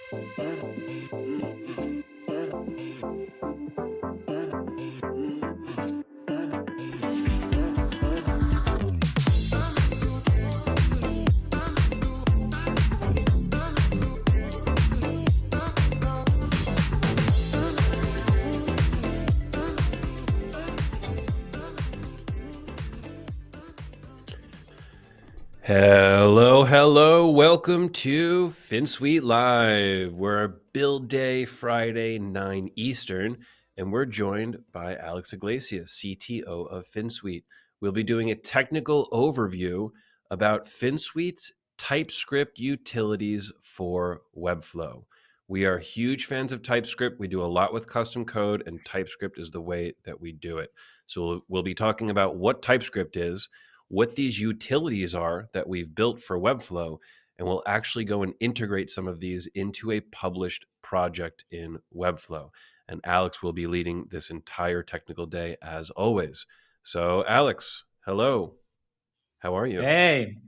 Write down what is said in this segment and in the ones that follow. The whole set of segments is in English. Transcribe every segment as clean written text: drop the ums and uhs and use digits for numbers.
Hello. Welcome to Finsweet Live. We're build day Friday, 9 Eastern, and we're joined by Alex Iglesias, CTO of Finsweet. We'll be doing a technical overview about Finsweet's TypeScript utilities for Webflow. We are huge fans of TypeScript. We do a lot with custom code, and TypeScript is the way that we do it. So we'll be talking about what TypeScript is, what these utilities are that we've built for Webflow, and we'll actually go and integrate some of these into a published project in Webflow. And Alex will be leading this entire technical day as always. So Alex, hello. How are you? Hey,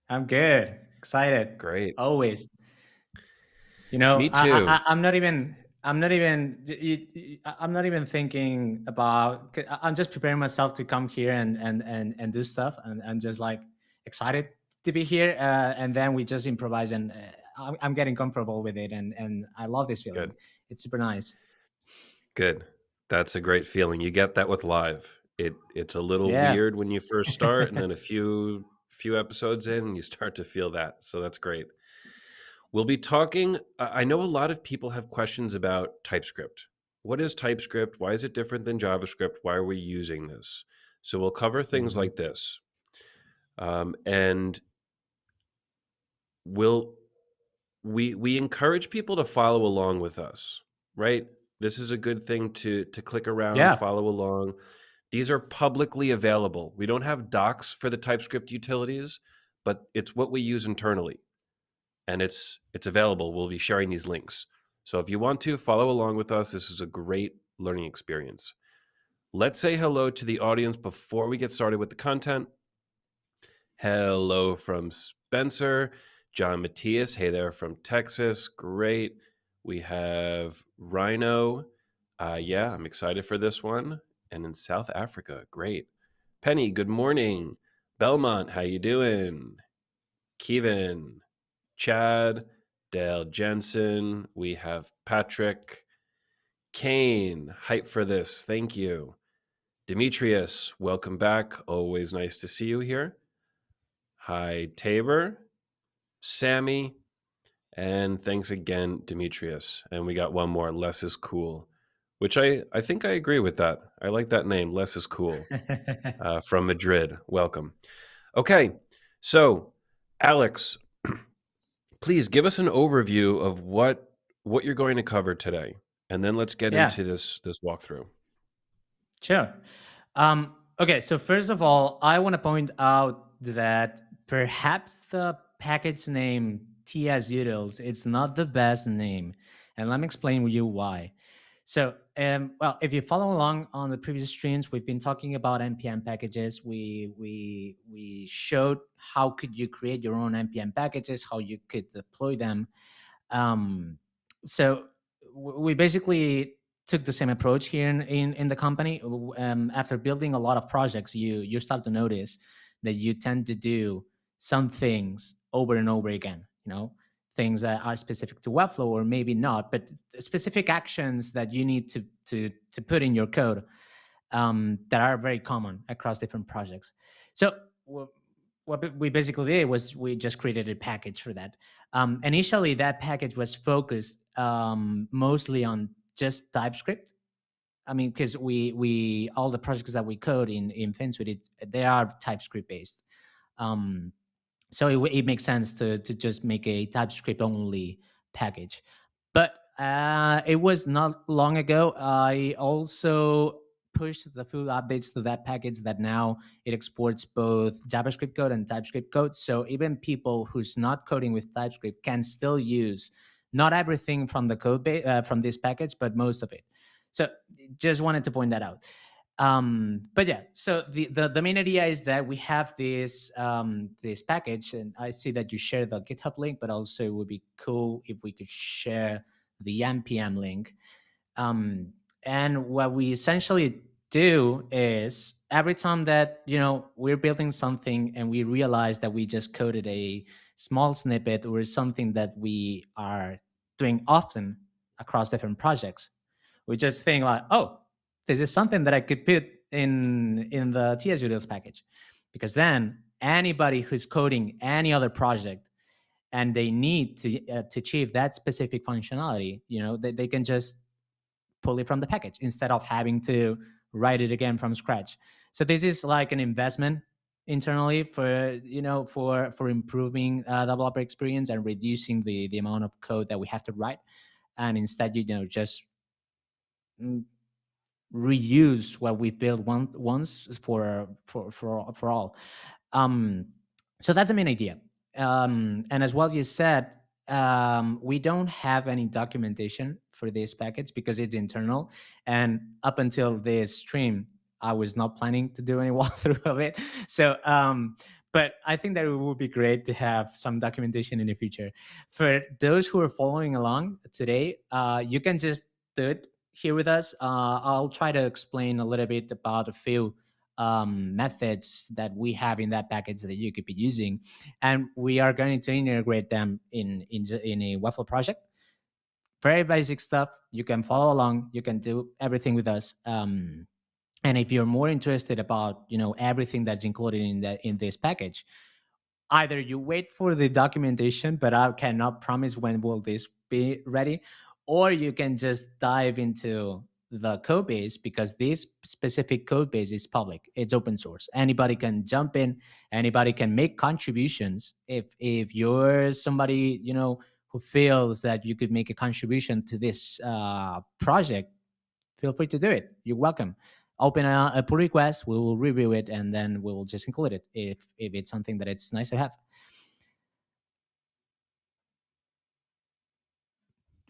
I'm good. Excited. Great. Always. You know, Me too. I'm not even. I'm not even. I'm not even thinking about. I'm just preparing myself to come here and do stuff, and I'm just like excited to be here. And then we just improvise, and I'm getting comfortable with it, and I love this feeling. Good. It's super nice. Good. That's a great feeling. You get that with live. It's a little Yeah. weird when you first start, and then a few episodes in, you start to feel that. So that's great. We'll be talking. I know a lot of people have questions about TypeScript. What is TypeScript? Why is it different than JavaScript? Why are we using this? So we'll cover things Mhm. like this, and we encourage people to follow along with us. Right? This is a good thing to click around, Yeah. follow along. These are publicly available. We don't have docs for the TypeScript utilities, but it's what we use internally. And it's available. We'll be sharing these links. So if you want to follow along with us, this is a great learning experience. Let's say hello to the audience before we get started with the content. Hello from Spencer, John Matthias. Hey there from Texas. Great. We have Rhino. Yeah, I'm excited for this one. And in South Africa, great. Penny, good morning. Belmont, how you doing? Kevin, Chad, Dale Jensen. We have Patrick, Kane. Hype for this. Thank you. Demetrius, welcome back. Always nice to see you here. Hi, Tabor, Sammy, and thanks again, Demetrius. And we got one more, Less is Cool, which I think I agree with that. I like that name, Less is Cool, from Madrid. Welcome. Okay, so Alex, please give us an overview of what you're going to cover today, and then let's get Yeah. into this walkthrough. Sure. Okay, so first of all, I want to point out that perhaps the package name TS Utils, it's not the best name. And let me explain to you why. So, well, if you follow along on the previous streams, we've been talking about NPM packages. We showed how could you create your own NPM packages, how you could deploy them. So we basically took the same approach here in the company. After building a lot of projects, you start to notice that you tend to do some things over and over again. Things that are specific to Webflow, or maybe not, but specific actions that you need to put in your code that are very common across different projects. So what we basically did was we just created a package for that. Initially, that package was focused mostly on just TypeScript. I mean, because we all the projects that we code in Finsweet, they are TypeScript based. So it makes sense to just make a TypeScript only package. But it was not long ago. I also pushed the full updates to that package that now it exports both JavaScript code and TypeScript code. So even people who's not coding with TypeScript can still use not everything from the code from this package, but most of it. So just wanted to point that out. But yeah, so the main idea is that we have this package, and I see that you share the GitHub link, but also it would be cool if we could share the npm link. um, and what we essentially do is every time that we're building something and we realize that we just coded a small snippet or something that we are doing often across different projects, we just think like, oh, this is something that I could put in the TS Utils package, because then anybody who's coding any other project and they need to achieve that specific functionality, they can just pull it from the package instead of having to write it again from scratch. So this is like an investment internally for for improving developer experience and reducing the amount of code that we have to write, and instead just mm, reuse what we built once for all. um, so that's the main idea. And as well, you said, we don't have any documentation for this package because it's internal. And up until this stream, I was not planning to do any walkthrough of it. So, but I think that it would be great to have some documentation in the future. For those who are following along today, you can just do it here with us. I'll try to explain a little bit about a few methods that we have in that package that you could be using, and we are going to integrate them in a Webflow project. Very basic stuff. You can follow along. You can do everything with us. And if you're more interested about everything that's included in this package, either you wait for the documentation, but I cannot promise when will this be ready, or you can just dive into the code base, because this specific code base is public. It's open source. Anybody can jump in, anybody can make contributions. If you're somebody who feels that you could make a contribution to this project, feel free to do it. You're welcome. Open a pull request. We will review it, and then we will just include it if it's something that it's nice to have.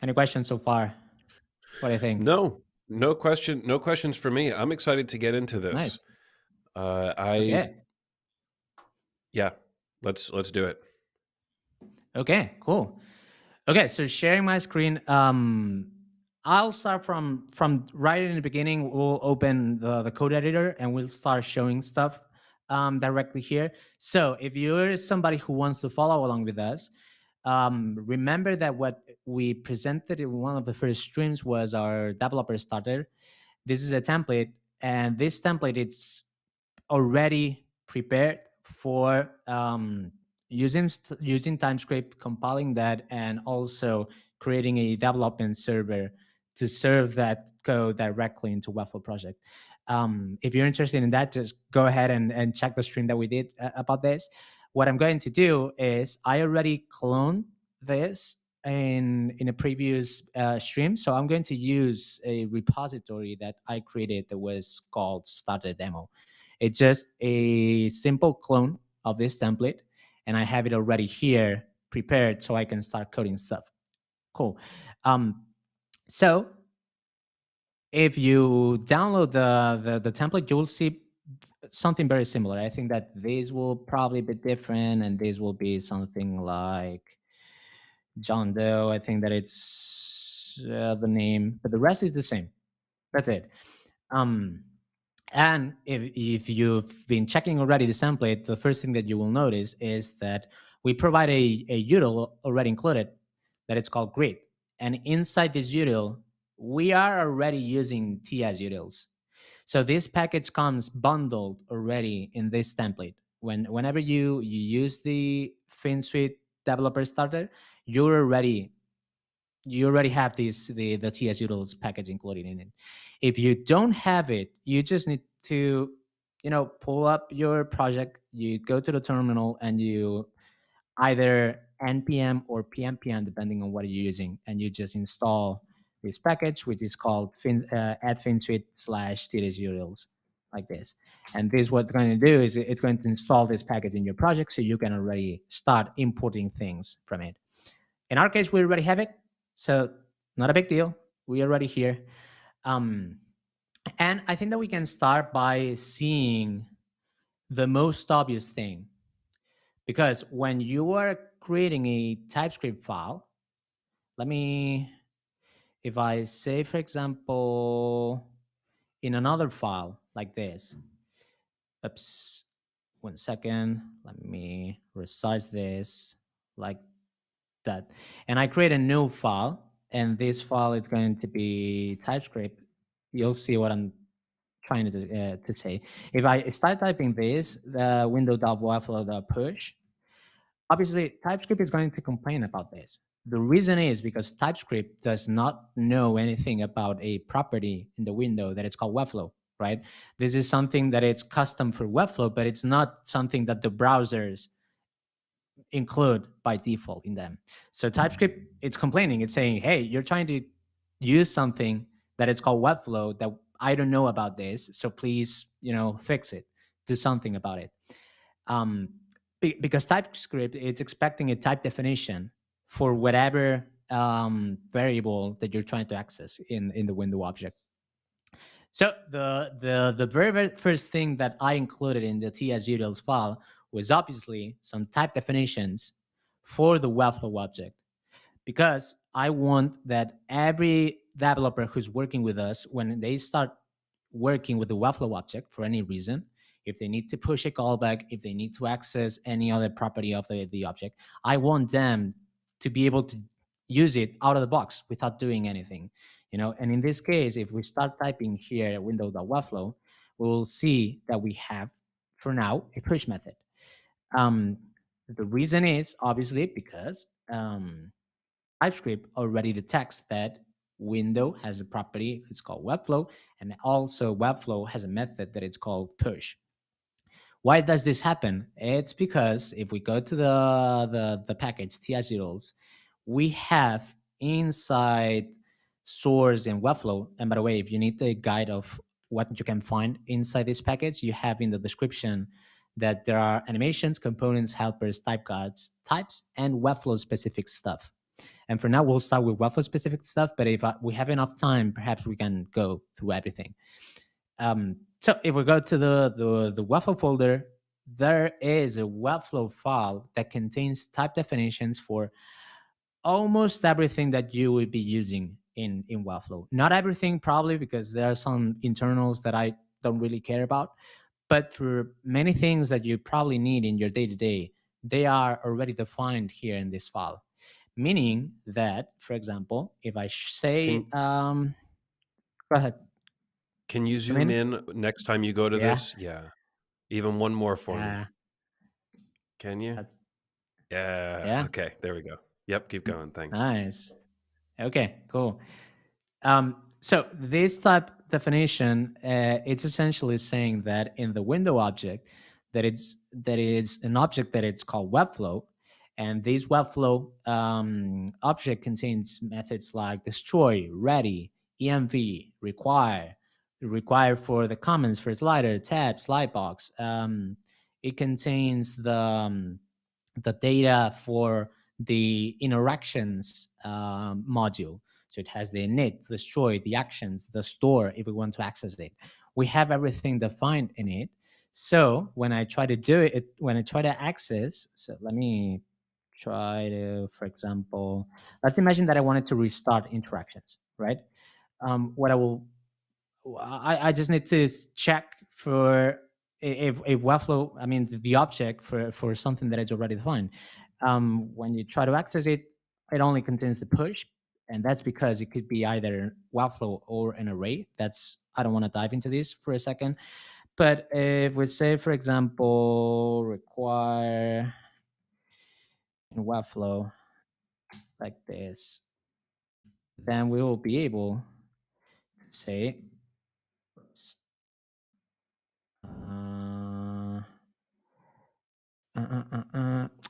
Any questions so far? What do you think? No, no questions for me. I'm excited to get into this. Nice. I Okay. Yeah, let's do it. Okay. Cool. Okay. So sharing my screen. I'll start from right in the beginning. We'll open the code editor and we'll start showing stuff directly here. So if you're somebody who wants to follow along with us, remember that what we presented in one of the first streams was our developer starter. This is a template, and this template it's already prepared for using TypeScript, compiling that, and also creating a development server to serve that code directly into Webflow project. If you're interested in that, just go ahead and check the stream that we did about this. What I'm going to do is I already cloned this in a previous stream, so I'm going to use a repository that I created that was called starter demo. It's just a simple clone of this template, and I have it already here prepared so I can start coding stuff. Cool. Um, so if you download the template, you will see something very similar. I think that these will probably be different, and this will be something like John Doe. I think that it's the name, but the rest is the same. That's it. Um, And if you've been checking already the template, the first thing that you will notice is that we provide a util already included that it's called grid. And inside this util, we are already using TS utils. So this package comes bundled already in this template. Whenever you use the Finsweet developer starter, you're already you already have the TS utils package included in it. If you don't have it, you just need to pull up your project. You go to the terminal and you either npm or pnpm depending on what you're using, and you just install this package, which is called add finsweet slash TS utils, like this. And this what it's going to do is it's going to install this package in your project so you can already start importing things from it. In our case, we already have it, so not a big deal. We already here. Um, And I think that we can start by seeing the most obvious thing, because when you are creating a TypeScript file, let me, if I say, for example, in another file like this, oops, 1 second, let me resize this like that. And I create a new file, and this file is going to be TypeScript. You'll see what I'm trying to say. If I start typing this, the window.webflow.push, obviously TypeScript is going to complain about this. The reason is because TypeScript does not know anything about a property in the window that it's called Webflow, right? This is something that it's custom for Webflow, but it's not something that the browsers include by default in them. So TypeScript, it's complaining. It's saying, hey, you're trying to use something that is called Webflow that I don't know about this. So please, fix it. Do something about it. Um, because TypeScript, it's expecting a type definition for whatever variable that you're trying to access in the window object. So the very first thing that I included in the tsutils file was obviously some type definitions for the Webflow object, because I want that every developer who's working with us, when they start working with the Webflow object for any reason, if they need to push a callback, if they need to access any other property of the object, I want them to be able to use it out of the box without doing anything. And in this case, if we start typing here window.webflow, we will see that we have, for now, a push method. Um, the reason is obviously because TypeScript already detects that window has a property, it's called Webflow, and also Webflow has a method that it's called push. Why does this happen? It's because if we go to the package tsutils, we have inside source and Webflow. And by the way, if you need the guide of what you can find inside this package, you have in the description that there are animations, components, helpers, type guards, types, and Webflow specific stuff. And for now, we'll start with Webflow specific stuff. But if we have enough time, perhaps we can go through everything. So if we go to the Webflow folder, there is a Webflow file that contains type definitions for almost everything that you would be using in Webflow. Not everything, probably, because there are some internals that I don't really care about. But for many things that you probably need in your day-to-day, they are already defined here in this file. Meaning that, for example, if I say, Can go ahead. can you I zoom mean, in next time you go to yeah, this? Yeah. Even one more for me. uh, Can you? that's, Yeah. yeah, Okay, there we go. Yep, keep going. Thanks. nice. Okay, cool. So this type definition, it's essentially saying that in the window object, that is an object that it's called Webflow, and this Webflow object contains methods like destroy, ready, env, require for the comments for slider, tab, slide box. It contains the data for the interactions module. So it has the init, the destroy, the actions, the store if we want to access it. We have everything defined in it. So when I try to do it, when I try to access, so let me try to, for example, let's imagine that I wanted to restart interactions, right? What I just need to check for if Webflow, I mean the object for something that is already defined. When you try to access it, it only contains the push, and that's because it could be either Webflow or an array. That's, I don't want to dive into this for a second, but if we say, for example, require in Webflow like this, then we will be able to say. Uh,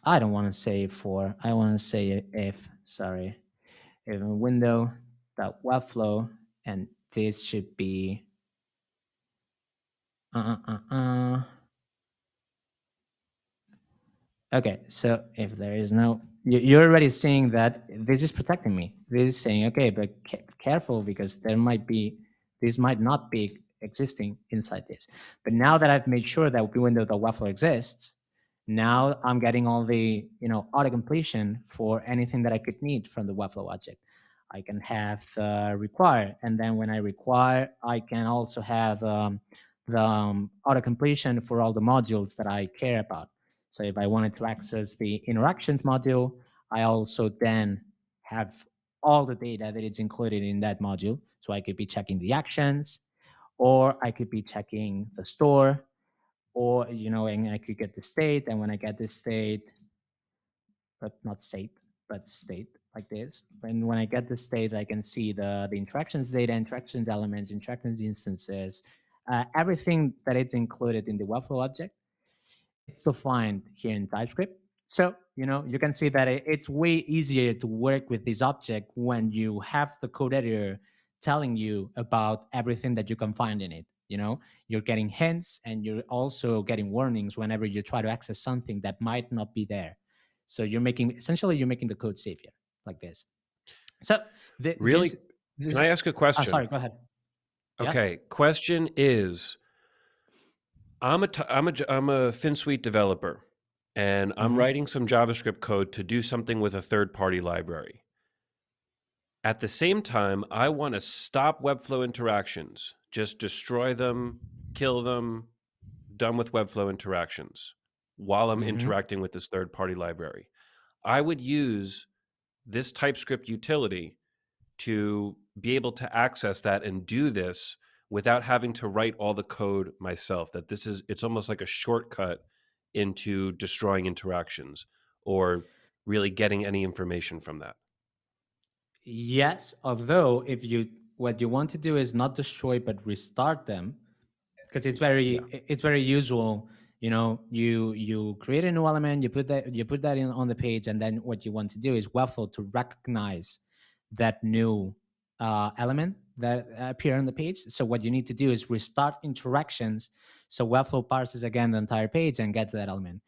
I don't want to say for. I want to say if. Sorry, if a window that Webflow, and this should be. Okay, so if there is no, you're already saying that this is protecting me. This is saying okay, but careful because there might be This might not be existing inside this. But now that I've made sure that window the Webflow exists, now I'm getting all the auto completion for anything that I could need from the Webflow object. I can have require, and then when I require, I can also have the auto completion for all the modules that I care about. So if I wanted to access the interactions module, I also then have all the data that is included in that module. So I could be checking the actions, or I could be checking the store, or and I could get the state. And when I get the state, but not state, but state like this. And when I get the state, I can see the interactions data, interactions elements, interactions instances, everything that is included in the Webflow object. It's defined here in TypeScript. So, you can see that it's way easier to work with this object when you have the code editor telling you about everything that you can find in it. You're getting hints, and you're also getting warnings whenever you try to access something that might not be there. So you're making the code safer like this. So Really? this Can I ask a question? sorry, go ahead. Yeah. Okay. Question is, I'm a Finsweet developer, and I'm Mhm. writing some JavaScript code to do something with a third-party library. At the same time, I want to stop Webflow interactions, just destroy them, kill them, done with Webflow interactions while I'm Mhm. interacting with this third-party library. I would use this TypeScript utility to be able to access that and do this without having to write all the code myself. It's almost like a shortcut into destroying interactions or really getting any information from that. Yes, although if you what you want to do is not destroy but restart them, because Yeah. it's very usual. You create a new element, you put that in on the page, and then what you want to do is Webflow to recognize that new element that appear on the page. So what you need to do is restart interactions, so Webflow parses again the entire page and gets that element.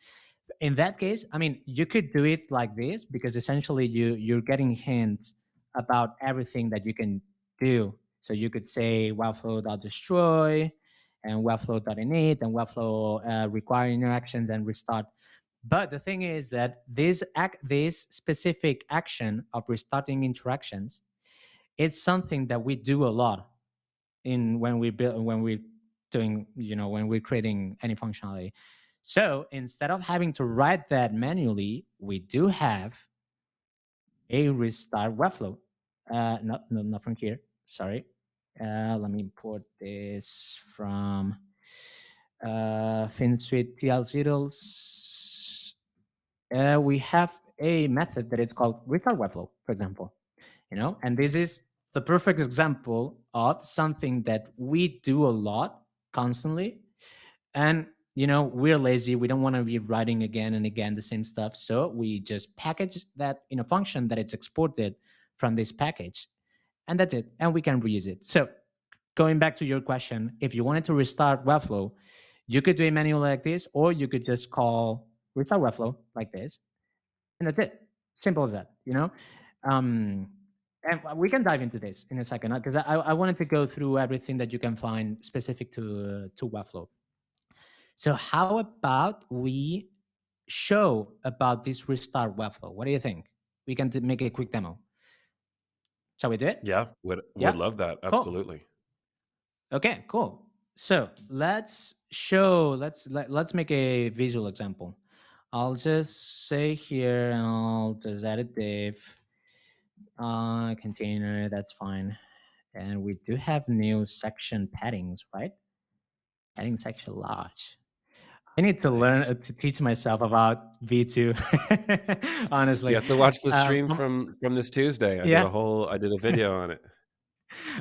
In that case, I mean, you could do it like this, because essentially you're getting hints about everything that you can do. So you could say Webflow.destroy and Webflow.init and Webflow require interactions and restart. But the thing is that this specific action of restarting interactions, it's something that we do a lot in when we build when we're doing when we're creating any functionality. So instead of having to write that manually, we do have a restart Webflow. Not from here, sorry. Let me import this from Finsweet TLZs. We have a method that is called restart Webflow, for example. And this is the perfect example of something that we do a lot constantly. And we're lazy, we don't want to be writing again and again the same stuff, so we just package that in a function that it's exported from this package, and that's it, and we can reuse it. So going back to your question, if you wanted to restart Webflow, you could do it manually like this, or you could just call restart Webflow like this, and that's it. Simple as that. Um, and we can dive into this in a second, because I wanted to go through everything that you can find specific to Webflow. So how about we show about this restart Webflow? What do you think? We can make a quick demo. Shall we do it? Yeah, would Yeah. love that. Cool. Absolutely. Okay. Cool. So let's make a visual example. I'll just say here, and I'll just add a div container. That's fine. And we do have new section paddings, right? Padding section large. I need to learn Nice. to teach myself about V2. You Honestly, have to watch the stream um, from this Tuesday. yeah, I did a video on it.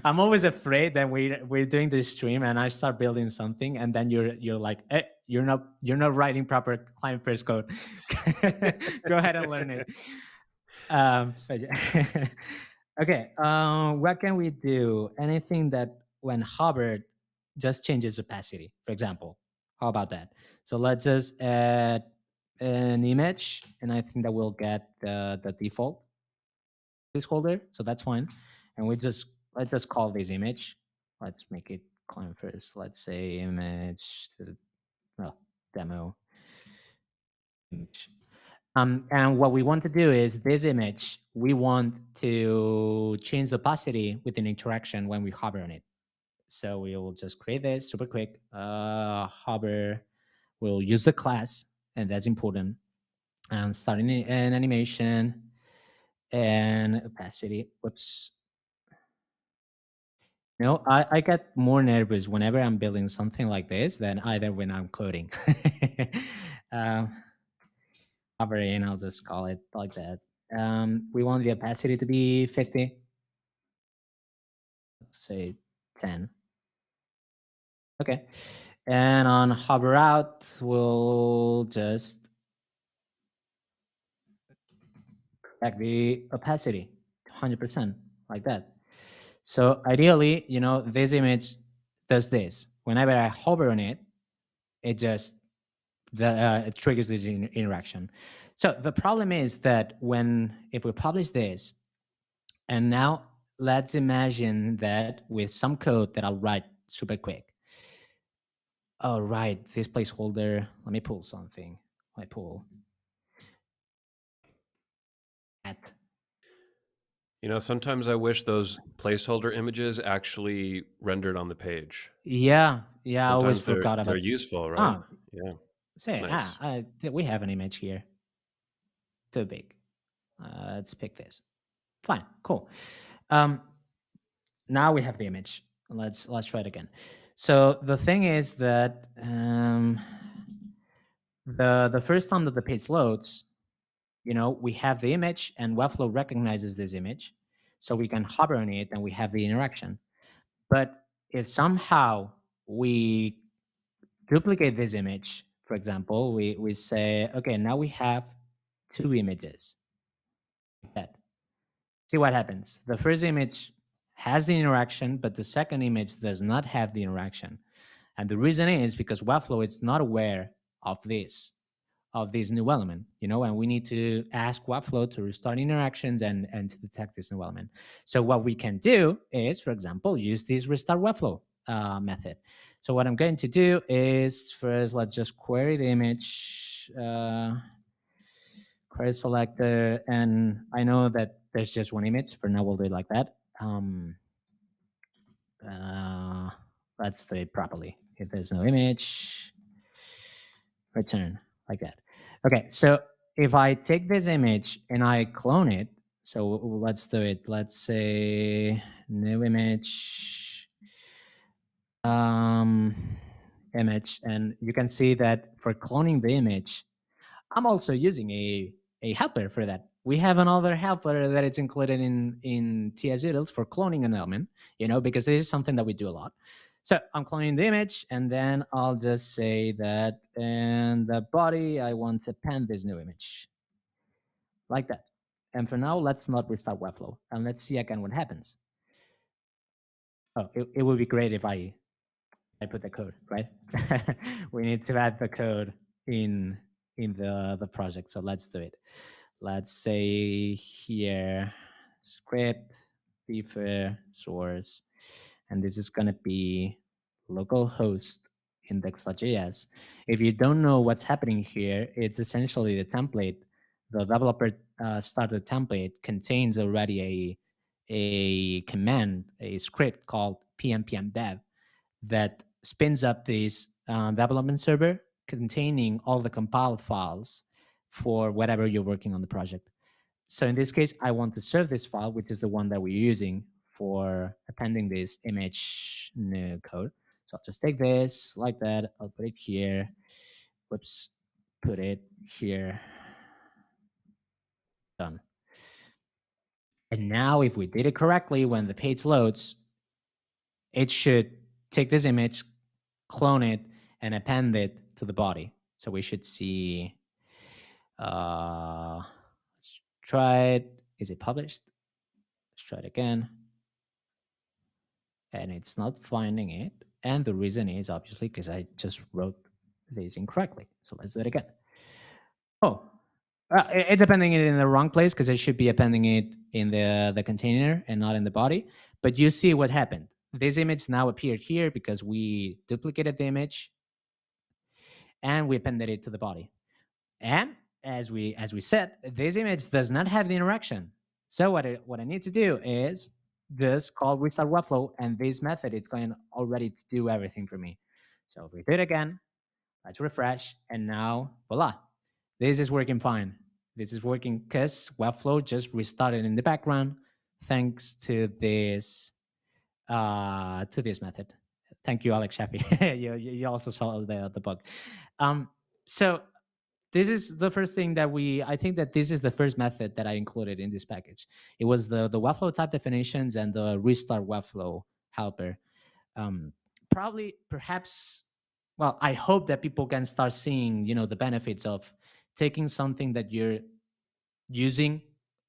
I'm always afraid that we're doing this stream and I start building something, and then you're like, hey, you're not writing proper client first code. Go ahead and learn it. But yeah. Okay. What can we do? Anything that when hovered just changes opacity, for example. How about that? So let's just add an image, and I think that we'll get the default placeholder. So that's fine. And let's just call this image let's make it clone first. Let's say image to demo image. And what we want to do is this image, we want to change the opacity with an interaction when we hover on it. So we will just create this super quick. Hover, we'll use the class, and that's important. And starting an animation and opacity. Whoops. No, I get more nervous whenever I'm building something like this than either when I'm coding. um, Hovering, I'll just call it like that. We want the opacity to be 50. Let's say 10. Okay. And on hover out, we'll just back the opacity to 100%, like that. So ideally, this image does this. Whenever I hover on it, it just it triggers this interaction. So the problem is that if we publish this, and now let's imagine that with some code that I'll write super quick. Oh, right, this placeholder. Let me pull something. I pull at. Sometimes I wish those placeholder images actually rendered on the page. Yeah, I always Sometimes forgot they're about. useful, right? Ah, Yeah, say nice. we have an image here. Too big. Let's pick this. Fine, cool. Now we have the image. Let's try it again. So the thing is that the first time that the page loads, we have the image, and Webflow recognizes this image, so we can hover on it and we have the interaction. But if somehow we duplicate this image, for example, we say, okay, now we have two images like that. See what happens. The first image has the interaction, but the second image does not have the interaction. And the reason is because Webflow is not aware of this new element, and we need to ask Webflow to restart interactions and to detect this new element. So what we can do is, for example, use this restart Webflow method. So what I'm going to do is first, let's just query the image, query selector, and I know that there's just one image. For now, we'll do it like that. Let's do it properly. If there's no image, return like that. Okay, so if I take this image and I clone it, so let's do it. Let's say new image, image, and you can see that for cloning the image, I'm also using a helper for that. We have another helper that is included in TS utils for cloning an element, because this is something that we do a lot. So I'm cloning the image, and then I'll just say that in the body, I want to append this new image like that. And for now, let's not restart Webflow, and let's see again what happens. Oh, it would be great if I put the code, right? We need to add the code in the project. So let's do it. Let's say here script defer source, and this is going to be localhost index.js. If you don't know what's happening here, it's essentially the template. The developer started template contains already a command, a script called pmpmdev that spins up this development server containing all the compiled files for whatever you're working on the project. So in this case, I want to serve this file, which is the one that we're using for appending this image code. So I'll just take this like that. I'll put it here. Whoops, put it here. Done. And now if we did it correctly, when the page loads, it should take this image, clone it, and append it to the body. So we should see, let's try it. Is it published? Let's try it again. And it's not finding it. And the reason is obviously because I just wrote this incorrectly. So let's do it again. Oh, it's appending it in the wrong place because it should be appending it in the container and not in the body. But you see what happened. this image now appeared here because we duplicated the image and we appended it to the body. And as we said, this image does not have the interaction. So what I need to do is just call restart Webflow, and this method is going already to do everything for me. So we do it again. Let's refresh, and now voila, this is working fine. This is working because Webflow just restarted in the background thanks to this method. Thank you, Alex Shafi. You also saw the bug. Um, so this is the first thing that I think that this is the first method that I included in this package. It was the Webflow type definitions and the restart Webflow helper. Um, Probably, perhaps, well, I hope that people can start seeing, the benefits of taking something that you're using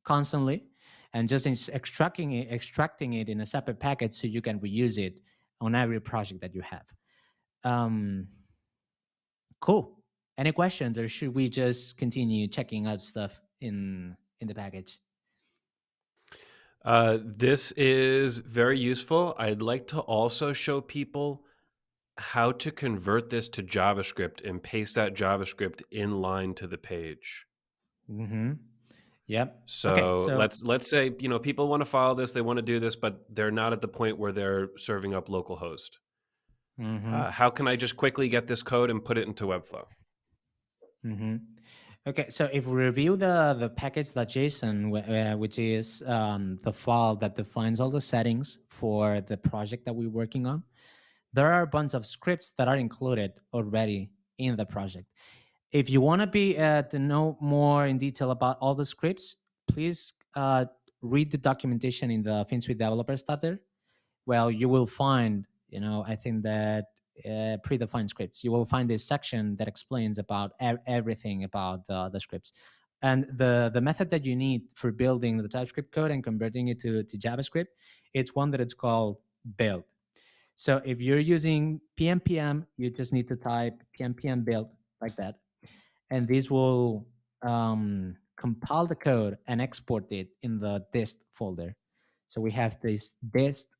constantly and just extracting it in a separate package so you can reuse it on every project that you have. Um, Cool. Any questions, or should we just continue checking out stuff in the package? This is very useful. I'd like to also show people how to convert this to JavaScript and paste that JavaScript in line to the page. Mm-hmm. Yep. Okay. So So, let's say people want to follow this, they want to do this, but they're not at the point where they're serving up localhost. mm-hmm. How can I just quickly get this code and put it into Webflow? Mm-hmm. Okay. So if we review the package.json, which is the file that defines all the settings for the project that we're working on, there are a bunch of scripts that are included already in the project. If you want to be to know more in detail about all the scripts, please read the documentation in the Finsweet developer starter. Well, you will find, I think that predefined scripts. You will find this section that explains about everything about the scripts. And the method that you need for building the TypeScript code and converting it to JavaScript, it's one that it's called build. So if you're using pm, you just need to type pm build like that, and this will compile the code and export it in the dist folder. So we have this dist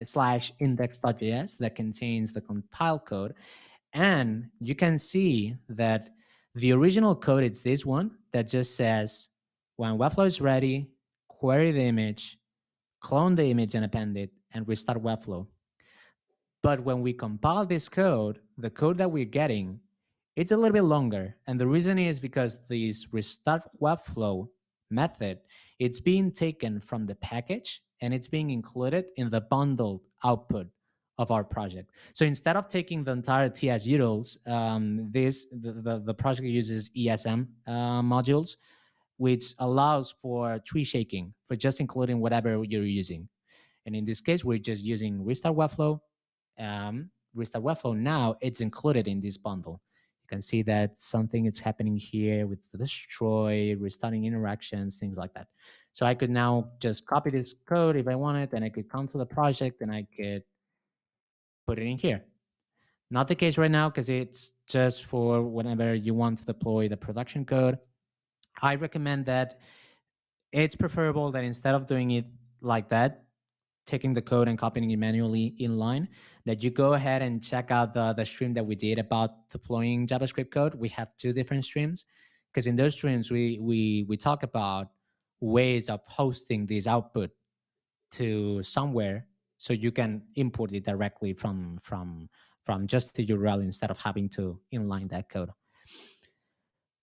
slash index.js that contains the compile code, and you can see that the original code is this one that just says when Webflow is ready, query the image, clone the image and append it, and restart Webflow. But when we compile this code, the code that we're getting, it's a little bit longer. And the reason is because this restart Webflow method, it's being taken from the package and it's being included in the bundled output of our project. So instead of taking the entire TS utils, the project uses ESM modules, which allows for tree shaking, for just including whatever you're using. And in this case, we're just using restart Webflow. Restart Webflow now, it's included in this bundle. You can see that something is happening here with the destroy, restarting interactions, things like that. So I could now just copy this code if I wanted, and I could come to the project and I could put it in here. Not the case right now because it's just for whenever you want to deploy the production code. I recommend that it's preferable that instead of doing it like that, taking the code and copying it manually in line, that you go ahead and check out the stream that we did about deploying JavaScript code. We have two different streams because in those streams we talk about ways of hosting this output to somewhere so you can import it directly from just the URL instead of having to inline that code.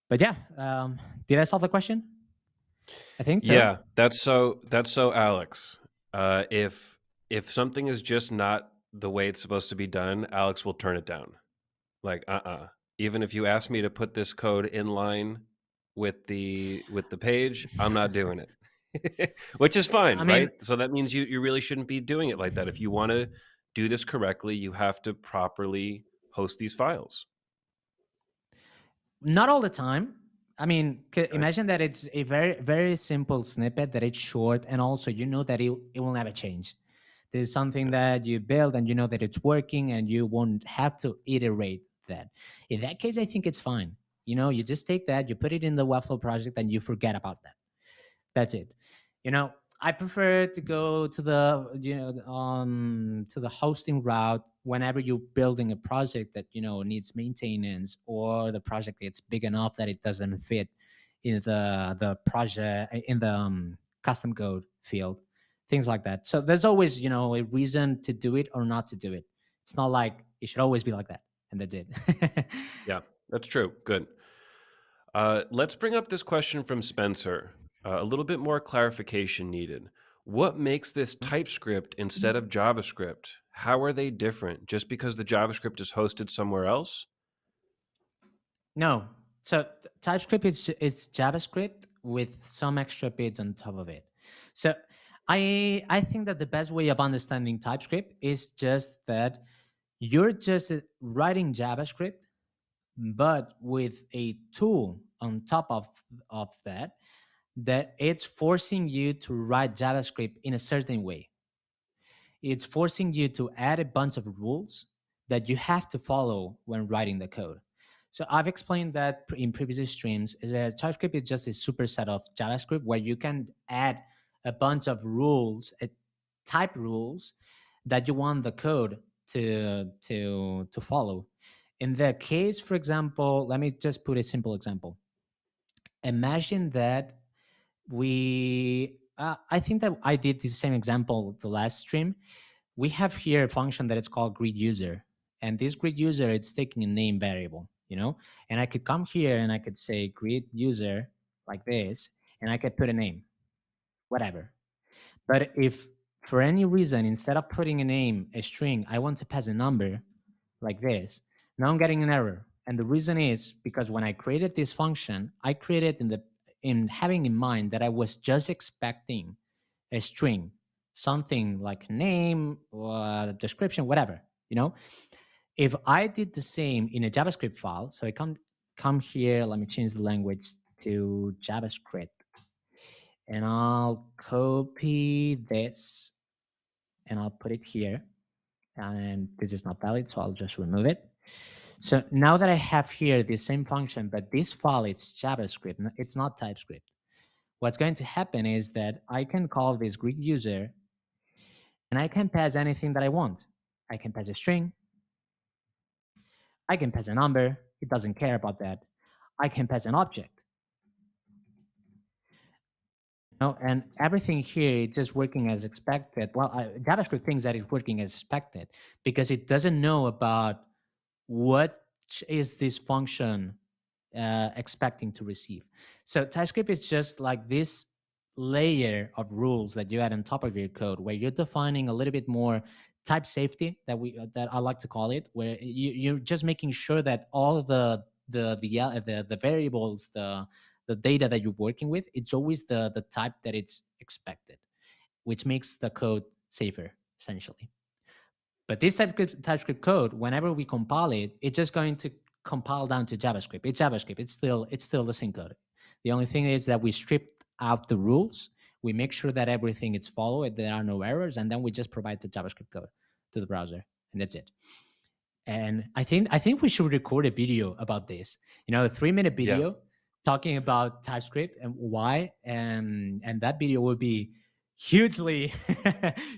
But yeah, did I solve the question? I think so. Yeah, that's so Alex. If something is just not the way it's supposed to be done, Alex will turn it down. Like, even if you ask me to put this code in line with the page, I'm not doing it. Which is fine, I mean, right? So that means you really shouldn't be doing it like that. If you want to do this correctly, you have to properly host these files. not all the time. I mean, Okay? imagine that it's a very, very simple snippet that it's short, and also you know that it will never change. There's something that you build and you know that it's working and you won't have to iterate that. In that case, I think it's fine. You just take that, you put it in the Webflow project, and you forget about that. That's it. You know, I prefer to go to the to the hosting route whenever you're building a project that needs maintenance, or the project is big enough that it doesn't fit in the project in the custom code field, things like that. So there's always a reason to do it or not to do it. It's not like it should always be like that, and that's it. Yeah, that's true. Good. Let's bring up this question from Spencer. A little bit more clarification needed. What makes this TypeScript instead of JavaScript? How are they different? Just because the JavaScript is hosted somewhere else? No. So TypeScript is it's JavaScript with some extra bits on top of it. So I think that the best way of understanding TypeScript is just that you're just writing JavaScript, but with a tool on top of that it's forcing you to write JavaScript in a certain way. It's forcing you to add a bunch of rules that you have to follow when writing the code. So I've explained that in previous streams. Is that TypeScript is just a superset of JavaScript where you can add a bunch of rules, type rules that you want the code to follow. In the case, for example, let me just put a simple example. Imagine that I think that I did the same example the last stream. We have here a function that is called greet user, and this greet user it's taking a name variable, and I could come here and I could say greet user like this, and I could put a name, whatever. But if for any reason instead of putting a name, a string, I want to pass a number like this, now I'm getting an error. And the reason is because when I created this function, I created in having in mind that I was just expecting a string, something like name, description, whatever. If I did the same in a JavaScript file, so I come here, let me change the language to JavaScript, and I'll copy this and I'll put it here. And this is not valid, so I'll just remove it. So now that I have here the same function, but this file is JavaScript, it's not TypeScript. What's going to happen is that I can call this greet user and I can pass anything that I want. I can pass a string, I can pass a number, it doesn't care about that. I can pass an object. And everything here is just working as expected. Well, JavaScript thinks that it's working as expected because it doesn't know about what is this function expecting to receive. So TypeScript is just like this layer of rules that you add on top of your code, where you're defining a little bit more type safety that I like to call it, where you're just making sure that all the variables, the data that you're working with, it's always the type that it's expected, which makes the code safer essentially. But this TypeScript code, whenever we compile it, it's just going to compile down to JavaScript. It's JavaScript. It's still the same code. The only thing is that we stripped out the rules. We make sure that everything is followed. There are no errors, and then we just provide the JavaScript code to the browser, and that's it. And I think we should record a video about this. A 3-minute Yeah, video talking about TypeScript and why, and that video will be hugely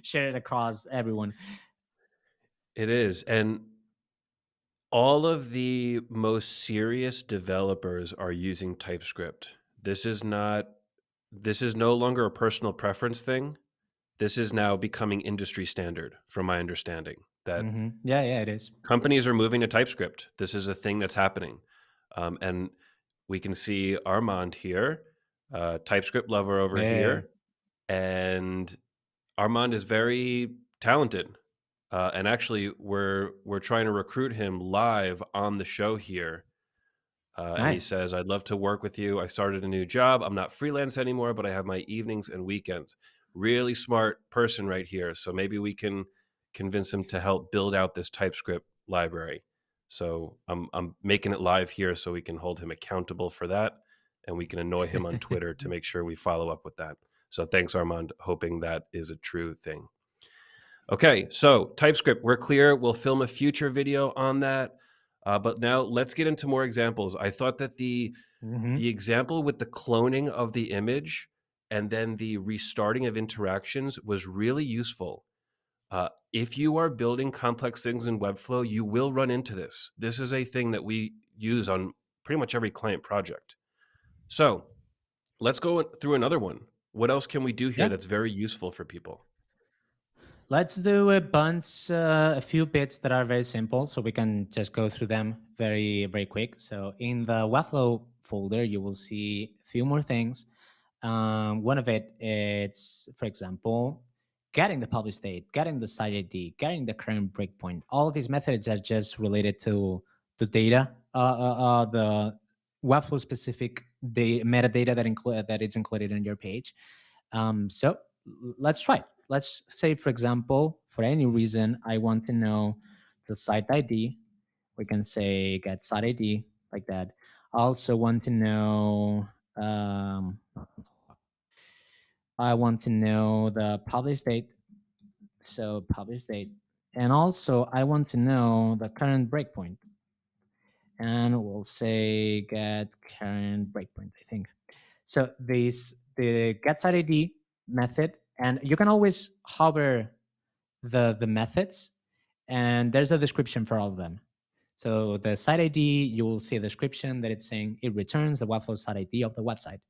shared across everyone. it is. And all of the most serious developers are using TypeScript. This is no longer a personal preference thing. This is now becoming industry standard, from my understanding, that Yeah, yeah, it is. companies are moving to TypeScript. This is a thing that's happening. And we can see Armand here, TypeScript lover over Yeah. here. And Armand is very talented. And actually, we're trying to recruit him live on the show here. And he Nice. says, "I'd love to work with you. I started a new job. I'm not freelance anymore, but I have my evenings and weekends." Really smart person right here. So maybe we can convince him to help build out this TypeScript library. So I'm making it live here so we can hold him accountable for that, and we can annoy him on Twitter to make sure we follow up with that. So thanks, Armand. Hoping that is a true thing. Okay, so TypeScript, we're clear. We'll film a future video on that. But now let's get into more examples. I thought that the Hmm. example with the cloning of the image and then the restarting of interactions was really useful. If you are building complex things in Webflow, you will run into this. This is a thing that we use on pretty much every client project. So let's go through another one. What else can we do here Yeah. that's very useful for people? Let's do a few bits that are very simple, so we can just go through them very, very quick. So in the Webflow folder, you will see a few more things. One of it is, for example, getting the publish date, getting the site ID, getting the current breakpoint. All of these methods are just related to the data, the Webflow specific metadata that is included in your page. So let's try. Let's say, for example, for any reason, I want to know the site ID. We can say get site ID like that. I also want to know. I want to know the publish date. So publish date, and also I want to know the current breakpoint. And we'll say get current breakpoint. I think. So the get site ID method, and you can always hover the methods, and there's a description for all of them. So the site ID, you will see a description that it's saying it returns the Webflow site ID of the website.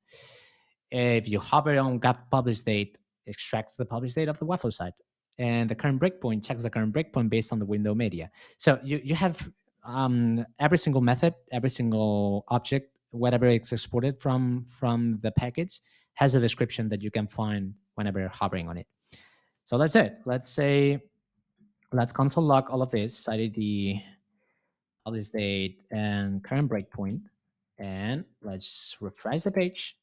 If you hover on get publish date, it extracts the publish date of the Webflow site, and the current breakpoint checks the current breakpoint based on the window media. So you have every single method, every single object, whatever it's exported from the package, has a description that you can find whenever hovering on it. So that's it. Let's console log all of this, site ID, publish date, and current breakpoint. And let's refresh the page,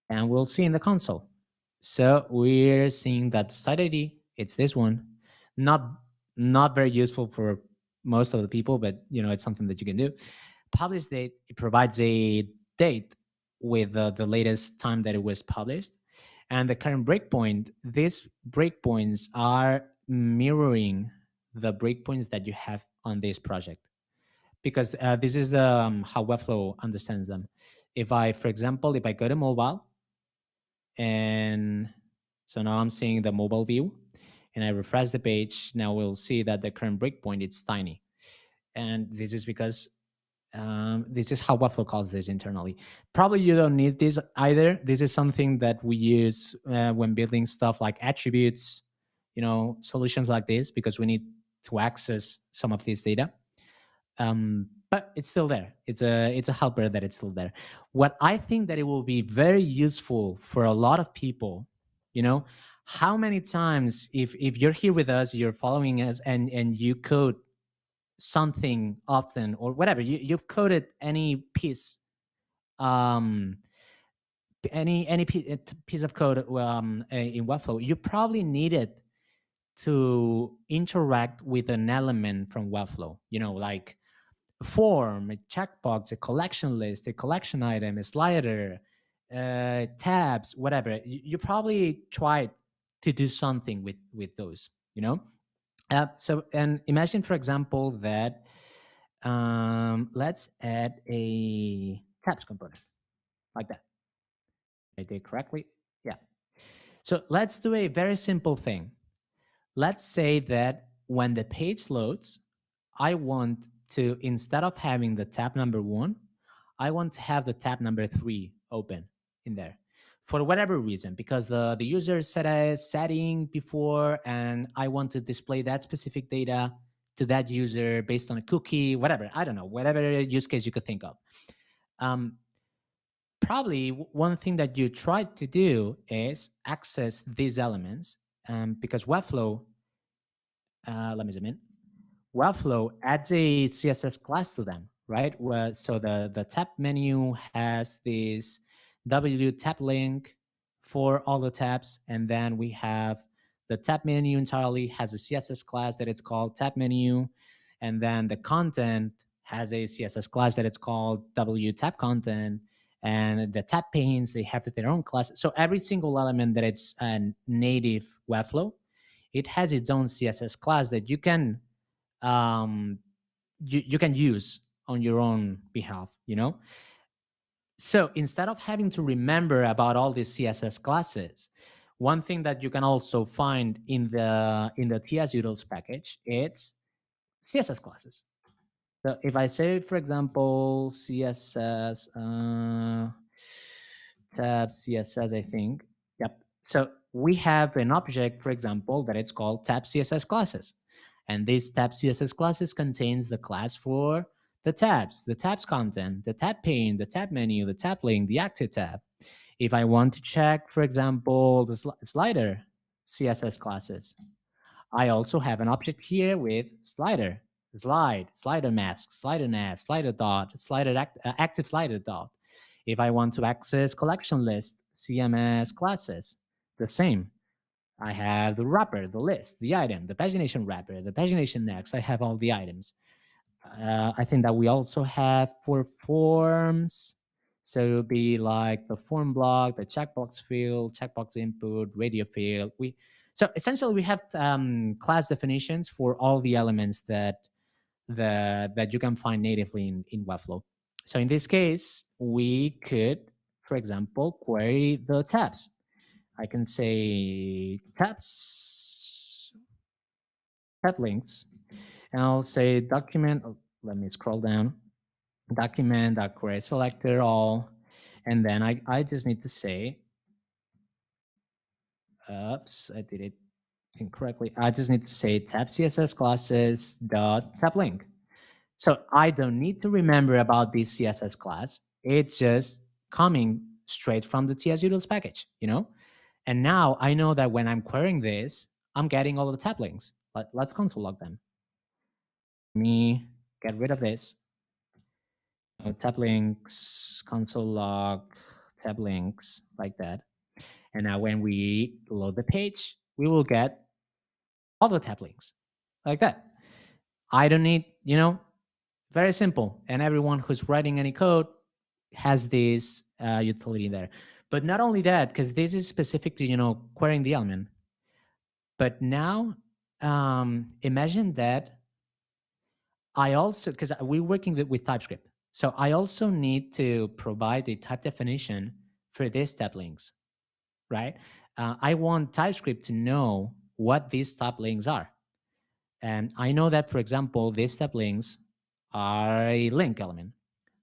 and we'll see in the console. So we're seeing that the site ID, it's this one. Not very useful for most of the people, but it's something that you can do. Publish date, it provides a date with the latest time that it was published. And the current breakpoint, these breakpoints are mirroring the breakpoints that you have on this project, because this is the how Webflow understands them. If I, for example, if I go to mobile, and so now I'm seeing the mobile view, and I refresh the page, now we'll see that the current breakpoint is tiny. And this is because this is how Webflow calls this internally. Probably you don't need this either. This is something that we use when building stuff like attributes, solutions like this, because we need to access some of this data. But it's still there. It's a helper that it's still there. What I think that it will be very useful for a lot of people, you know, how many times if you're here with us, you're following us, and you code something often or whatever, you've coded any piece, um, piece of code in Webflow, you probably needed to interact with an element from Webflow, like a form, a checkbox, a collection list, a collection item, a slider, tabs, whatever. You probably tried to do something with those, so, and imagine, for example, that let's add a tabs component like that. I did correctly. Yeah. So let's do a very simple thing. Let's say that when the page loads, I want to, instead of having the tab number 1, I want to have the tab number 3 open in there for whatever reason, because the user set a setting before, and I want to display that specific data to that user based on a cookie, whatever. I don't know, whatever use case you could think of. Um, Probably one thing that you tried to do is access these elements, because Webflow, let me zoom in. Webflow adds a CSS class to them, right? So the tab menu has this W tab link for all the tabs, and then we have the tab menu entirely has a CSS class that it's called tab menu, and then the content has a CSS class that it's called W tab content, and the tab panes, they have their own class. So every single element that it's a native Webflow, it has its own CSS class that you can um, you can use on your own behalf. So instead of having to remember about all these CSS classes, one thing that you can also find in the TS utils package, it's CSS classes. So if I say, for example, CSS tab CSS, I think. Yep. So we have an object, for example, that it's called tab CSS classes. And this tab CSS classes contains the class for the tabs content, the tab pane, the tab menu, the tab link, the active tab. If I want to check, for example, the slider CSS classes, I also have an object here with slider, slide, slider mask, slider nav, slider dot, active slider dot. If I want to access collection list, CMS classes, the same. I have the wrapper, the list, the item, the pagination wrapper, the pagination next. I have all the items. I think that we also have for forms. So it'll be like the form block, the checkbox field, checkbox input, radio field. So essentially we have class definitions for all the elements that you can find natively in Webflow. So in this case, we could, for example, query the tabs. I can say tab links, and I'll say document. Oh, let me scroll down. Document query selector all, and then I just need to say, oops, I did it incorrectly. I just need to say tab CSS classes dot tab link. So I don't need to remember about this CSS class. It's just coming straight from the TS utils package, you know? And now I know that when I'm querying this, I'm getting all of the tab links. Let's console log them. Let me get rid of this. Tab links, console log, tab links, like that. And now when we load the page, we will get all the tab links, like that. I don't need, very simple. And everyone who's writing any code has this utility there. But not only that, because this is specific to, querying the element. But now imagine that I also, because we're working with TypeScript. So I also need to provide a type definition for these tab links, right? I want TypeScript to know what these tab links are. And I know that, for example, these tab links are a link element,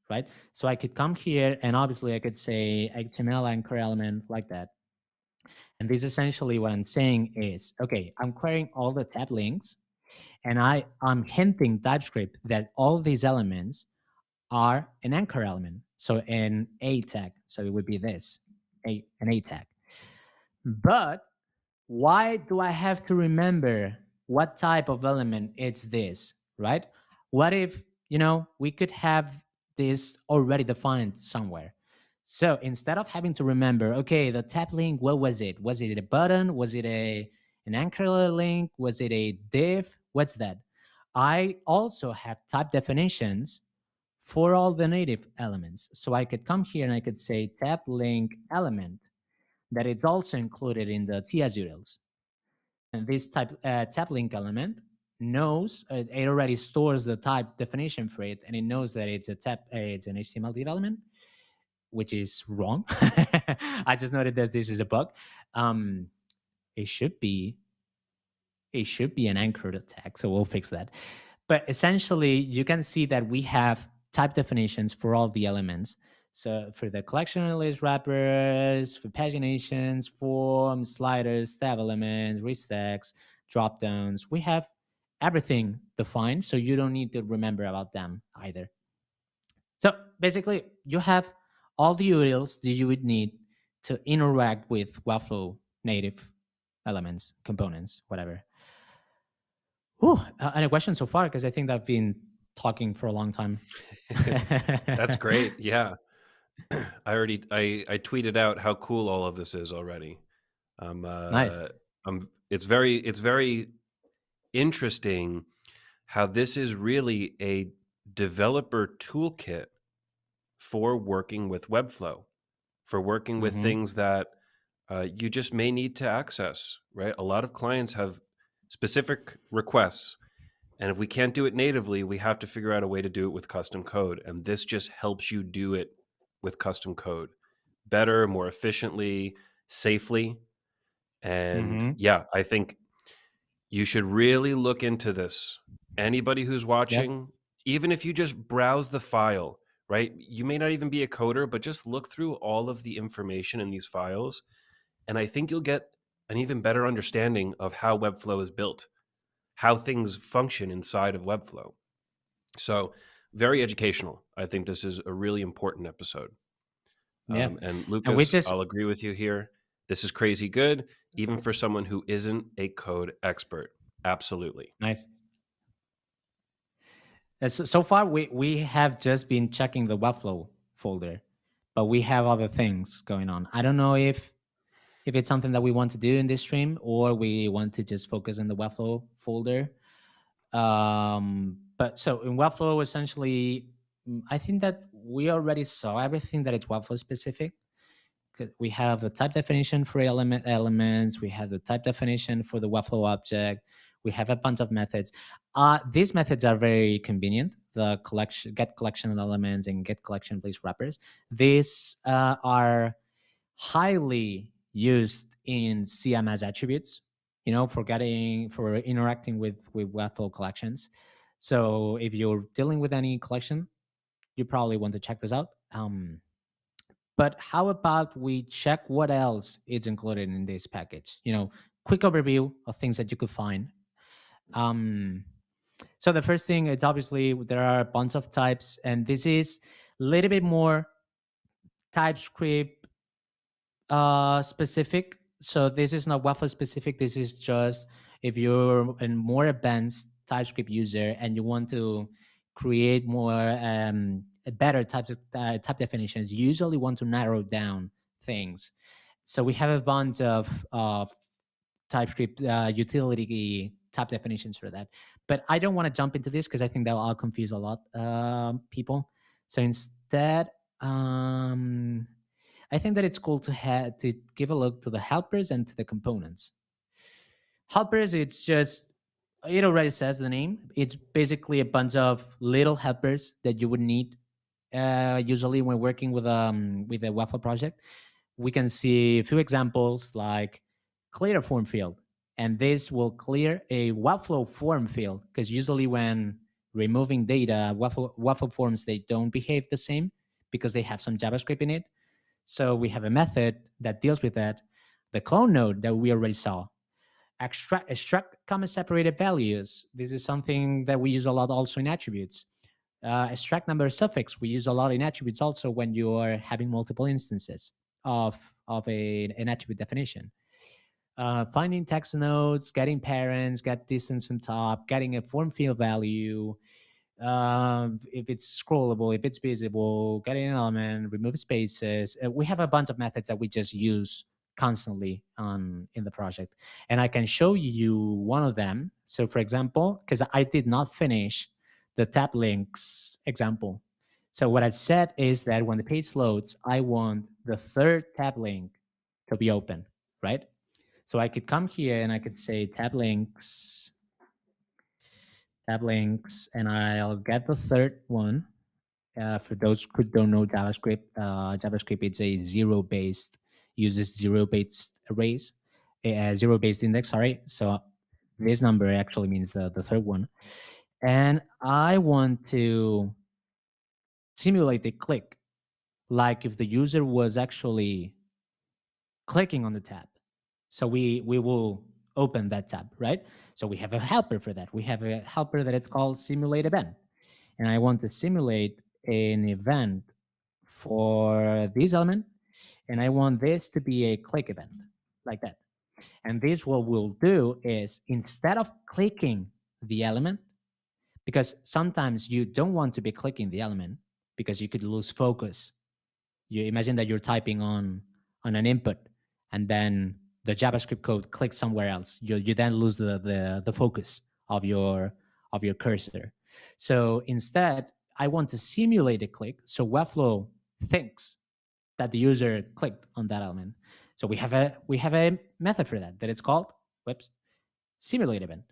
right? So I could come here and obviously I could say HTML anchor element like that. And this essentially what I'm saying is, okay, I'm querying all the tab links and I'm hinting TypeScript that all these elements are an anchor element. So an A tag. So it would be this, an A tag. But why do I have to remember what type of element it's this, right? What if, we could have this already defined somewhere? So instead of having to remember, okay, the tab link, what was it? Was it a button? Was it an anchor link? Was it a div? What's that? I also have type definitions for all the native elements. So I could come here and I could say tab link element, that it's also included in the TS utils. And this tab link element knows, it already stores the type definition for it, and it knows that it's it's an HTML div element, which is wrong. I just noted that this is a bug. Um, it should be an anchored tag, so we'll fix that. But essentially, you can see that we have type definitions for all the elements. So for the collection list wrappers, for paginations, forms, sliders, tab elements, restacks, drop downs, we have everything defined. So you don't need to remember about them either. So basically, you have all the utils that you would need to interact with Webflow native elements, components, whatever. Ooh, any questions so far? Because I think that I've been talking for a long time. That's great. Yeah. I tweeted out how cool all of this is already. Nice. It's very interesting how this is really a developer toolkit for working with Webflow, for working with Mm-hmm. things that you just may need to access, right? A lot of clients have specific requests, and if we can't do it natively, we have to figure out a way to do it with custom code. And this just helps you do it with custom code better, more efficiently, safely. And Mm-hmm. yeah, I think you should really look into this. Anybody who's Yep. watching, even if you just browse the file, right? You may not even be a coder, but just look through all of the information in these files. And I think you'll get an even better understanding of how Webflow is built, how things function inside of Webflow. So, very educational. I think this is a really important episode. Yeah. And And we Lucas, just I'll agree with you here. This is crazy good, even for someone who isn't a code expert. Absolutely. nice. So far, we have just been checking the Webflow folder, but we have other things going on. I don't know if it's something that we want to do in this stream or we want to just focus on the Webflow folder. But so in Webflow, essentially, I think that we already saw everything that it's Webflow specific. We have the type definition for elements. We have the type definition for the Webflow object. We have a bunch of methods. These methods are very convenient. The collection, get collection of elements and get collection place wrappers. These are highly used in CMS attributes. For interacting with Webflow collections. So if you're dealing with any collection, you probably want to check this out. But how about we check what else is included in this package? Quick overview of things that you could find. Um, so the first thing is obviously there are a bunch of types, and this is a little bit more TypeScript specific. So this is not Waffle specific. This is just if you're a more advanced TypeScript user and you want to create more better types of type definitions, you usually want to narrow down things. So we have a bunch of TypeScript utility type definitions for that. But I don't want to jump into this because I think that will confuse a lot people. So instead, I think that it's cool to give a look to the helpers and to the components. Helpers, it's just it already says the name. It's basically a bunch of little helpers that you would need usually when working with a Waffle project. We can see a few examples like clear a form field, and this will clear a Waffle form field because usually when removing data, Waffle forms they don't behave the same because they have some JavaScript in it. So we have a method that deals with that. The clone node that we already saw. Extract comma separated values. This is something that we use a lot also in attributes. Extract number suffix we use a lot in attributes also when you are having multiple instances an attribute definition. Finding text nodes, getting parents, get distance from top, getting a form field value, if it's scrollable, if it's visible, getting an element, remove spaces. We have a bunch of methods that we just use constantly in the project. And I can show you one of them. So for example, because I did not finish the tab links example. So what I said is that when the page loads, I want the third tab link to be open, right? So I could come here and I could say tab links, and I'll get the third one. For those who don't know JavaScript is a uses zero-based arrays, a zero-based index, sorry. So this number actually means the third one. And I want to simulate a click, like if the user was actually clicking on the tab. So we will open that tab, right? So we have a helper for that. We have a helper that is called simulate event. And I want to simulate an event for this element, and I want this to be a click event, like that. And this what we'll do is instead of clicking the element, because sometimes you don't want to be clicking the element because you could lose focus. You imagine that you're typing on an input and then the JavaScript code clicks somewhere else. You then lose the focus of your cursor. So instead, I want to simulate a click. So Webflow thinks that the user clicked on that element. So we have a method for that it's called simulate event.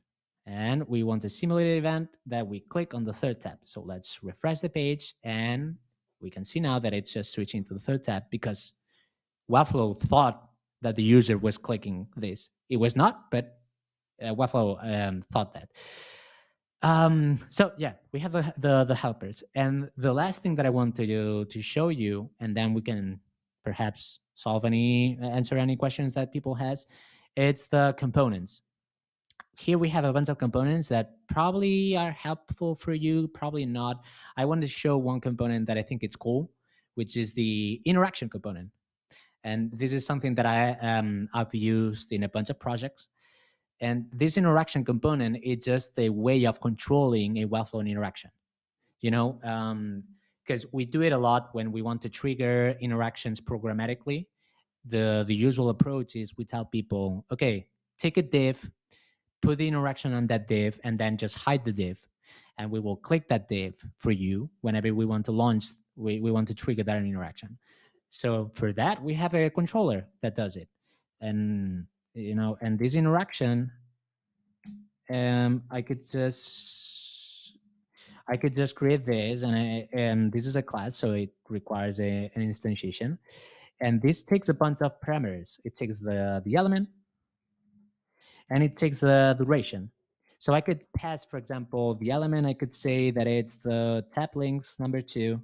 And we want to simulate an event that we click on the third tab. So let's refresh the page and we can see now that it's just switching to the third tab because Webflow thought that the user was clicking this. It was not, but Webflow thought that. So yeah, we have the helpers, and the last thing that I want to show you, and then we can perhaps answer any questions that people has. It's the components. Here we have a bunch of components that probably are helpful for you, probably not. I want to show one component that I think it's cool, which is the interaction component. And this is something that I've used in a bunch of projects. And this interaction component is just a way of controlling a Webflow interaction. You know, because we do it a lot when we want to trigger interactions programmatically. The usual approach is we tell people, okay, take a div, put the interaction on that div, and then just hide the div. And we will click that div for you whenever we want to launch, we want to trigger that interaction. So for that, we have a controller that does it. And and this interaction, I could just create this, and this is a class, so it requires an instantiation. And this takes a bunch of parameters. It takes the element, and it takes the duration. So I could pass, for example, the element. I could say that it's the tab links number 2,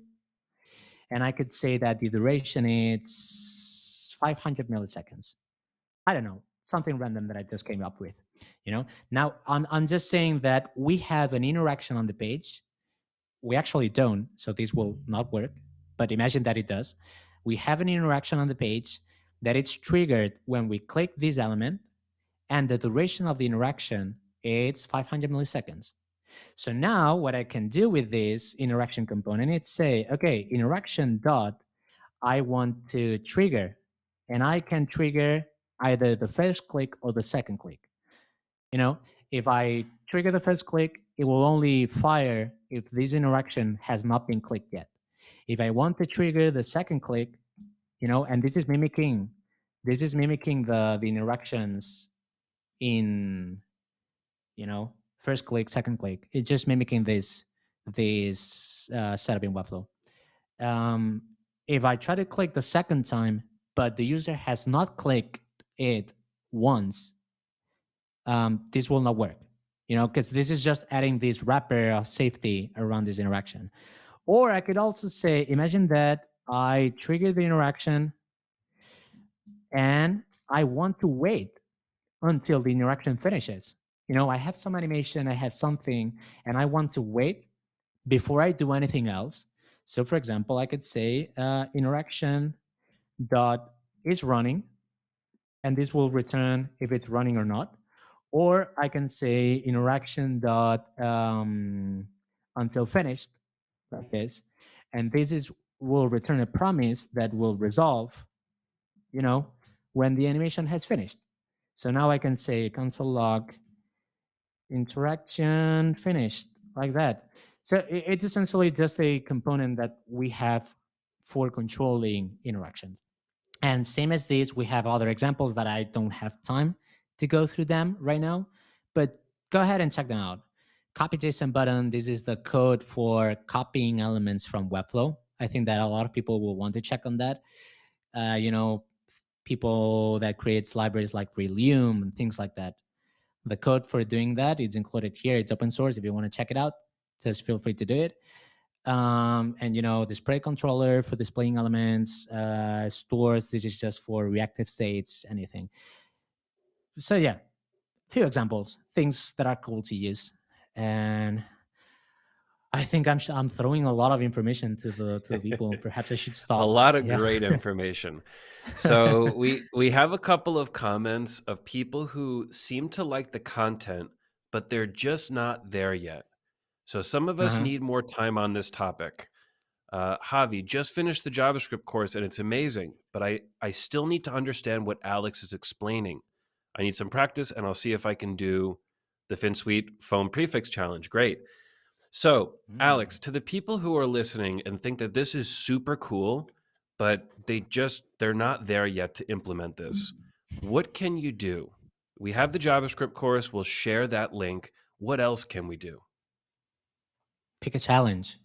and I could say that the duration is 500 milliseconds. I don't know, something random that I just came up with. Now I'm just saying that we have an interaction on the page. We actually don't, so this will not work. But imagine that it does. We have an interaction on the page that it's triggered when we click this element, and the duration of the interaction is 500 milliseconds. So now what I can do with this interaction component is say, okay, interaction dot, I want to trigger, and I can trigger either the first click or the second click. If I trigger the first click, it will only fire if this interaction has not been clicked yet. If I want to trigger the second click, and this is mimicking the interactions in first click, second click. It's just mimicking this setup in Webflow. If I try to click the second time, but the user has not clicked it once, this will not work, because this is just adding this wrapper of safety around this interaction. Or I could also say, imagine that I trigger the interaction and I want to wait until the interaction finishes. I have some animation, I have something, and I want to wait before I do anything else. So for example, I could say interaction dot is running, and this will return if it's running or not. Or I can say interaction dot until finished, like this, and will return a promise that will resolve, when the animation has finished. So now I can say console log interaction finished, like that. So it's essentially just a component that we have for controlling interactions. And same as this, we have other examples that I don't have time to go through them right now, but go ahead and check them out. Copy JSON button. This is the code for copying elements from Webflow. I think that a lot of people will want to check on that. People that creates libraries like Relium and things like that. The code for doing that is included here. It's open source. If you want to check it out, just feel free to do it. And display controller for displaying elements, stores. This is just for reactive states, anything. So yeah, few examples, things that are cool to use. And I think I'm throwing a lot of information to the people. Perhaps I should stop. A lot of Yeah. great information. So we have a couple of comments of people who seem to like the content, but they're just not there yet. So some of us Uh-huh. need more time on this topic. Javi, just finished the JavaScript course and it's amazing, but I still need to understand what Alex is explaining. I need some practice and I'll see if I can do the Finsweet phone prefix challenge. Great. So, Alex, to the people who are listening and think that this is super cool, but they're not there yet to implement this, what can you do? We have the JavaScript course. We'll share that link. What else can we do? Pick a challenge.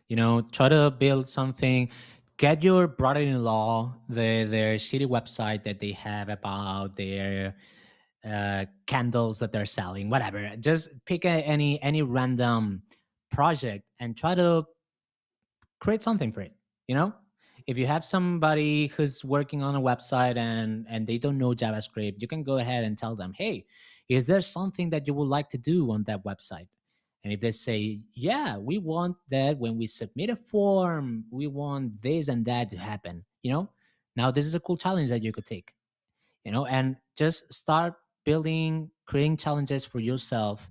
Try to build something. Get your brother-in-law their shitty website that they have about their candles that they're selling, whatever. Just pick any random project and try to create something for it. You know, if you have somebody who's working on a website and they don't know JavaScript, you can go ahead and tell them, hey, is there something that you would like to do on that website? And if they say, yeah, we want that when we submit a form, we want this and that to happen, now this is a cool challenge that you could take, and just start building, creating challenges for yourself.